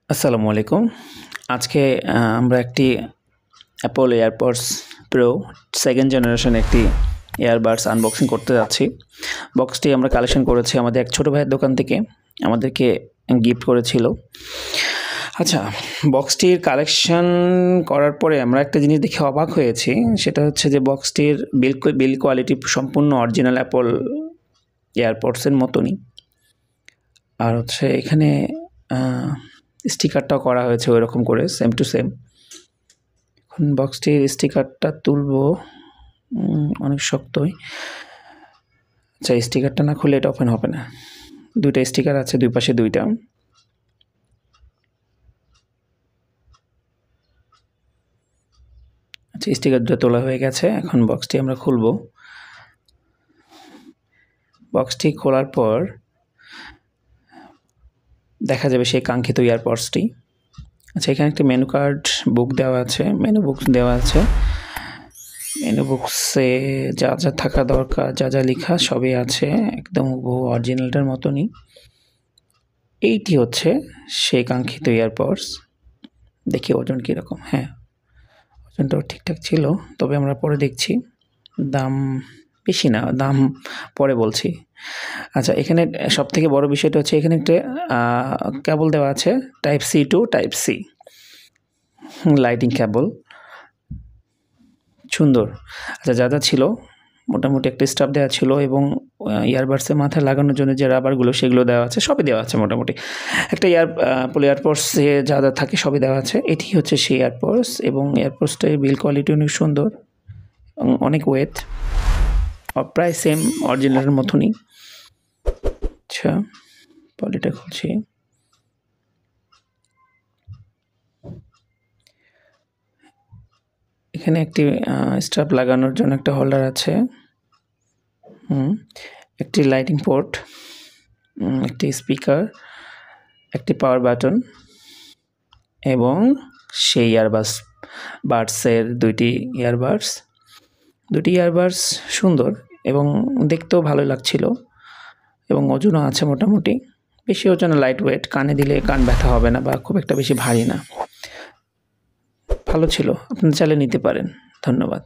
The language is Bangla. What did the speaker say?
আসসালামু আলাইকুম। আজকে আমরা একটি Apple AirPods pro 2nd generation একটি ইয়ারবাডস আনবক্সিং করতে যাচ্ছি। বক্সটি আমরা কালেকশন করেছি আমাদের এক ছোটো ভাইয়ের দোকান থেকে, আমাদেরকে গিফট করেছিল। আচ্ছা, বক্সটির কালেকশন করার পরে আমরা একটা জিনিস দেখে অবাক হয়েছি, সেটা হচ্ছে যে বক্সটির বিল কোয়ালিটি সম্পূর্ণ অরিজিনাল অ্যাপল এয়ারপডসের মতনই। আর হচ্ছে এখানে স্টিকারটাও করা হয়েছে ওই রকম করে, সেম টু সেম। এখন বক্সটির স্টিকারটা তুলবো, অনেক শক্তই। আচ্ছা, স্টিকারটা না খুলে এটা ওপেন হবে না। দুইটা স্টিকার আছে, দুই পাশে দুইটা। আচ্ছা, স্টিকার দুটো তোলা হয়ে গেছে। এখন বক্সটি আমরা খুলবো। বক্সটি খোলার পর দেখা যাবে সেই কাঙ্ক্ষিত ইয়ারপডসটি। আচ্ছা, এখানে একটি মেনু কার্ড বুক দেওয়া আছে, মেনু বুকসে যা যা থাকা দরকার, যা যা লেখা সবই আছে, একদম হুবহু অরিজিনালটার মতনই। এইটি হচ্ছে সেই কাঙ্ক্ষিত ইয়ারপডস। দেখি ওজন কীরকম। হ্যাঁ, ওজনটাও ঠিকঠাক ছিল, তবে আমরা পরে দেখছি। দাম বেশি না, দাম পরে বলছি। আচ্ছা, এখানে সবথেকে বড় বিষয়টা হচ্ছে এখানে একটা কেবল দেওয়া আছে, type C to type C lighting cable, সুন্দর। আচ্ছা, যা যা ছিল মোটামুটি একটা স্টাফ দেওয়া ছিল, এবং ইয়ারবাডসের মাথায় লাগানোর জন্য যে রাবারগুলো সেগুলো দেওয়া আছে, সবই দেওয়া আছে মোটামুটি। একটা এয়ারপডসে যা যা থাকে সবই দেওয়া আছে। এটি হচ্ছে সেই এয়ারপডস, এবং এয়ারপডসটার বিল কোয়ালিটি অনেক সুন্দর এবং অনেক ওয়েট, প্রায় সেম অরিজিনালের মতনই। আচ্ছা, পলিটা খুলছি। এখানে একটি স্ট্রাপ লাগানোর জন্য একটা হোল্ডার আছে, একটি লাইটিং পোর্ট, একটি স্পিকার, একটি পাওয়ার বাটন, এবং সেই বাডসের দুটি ইয়ারবাডস সুন্দর এবং দেখতেও ভালো লাগছিল, এবং ওজনও আছে মোটামুটি। বেশি ওজন, লাইট ওয়েট, কানে দিলে কান ব্যথা হবে না বা খুব একটা বেশি ভারী না। ভালো ছিল, আপনারা চাইলে নিতে পারেন। ধন্যবাদ।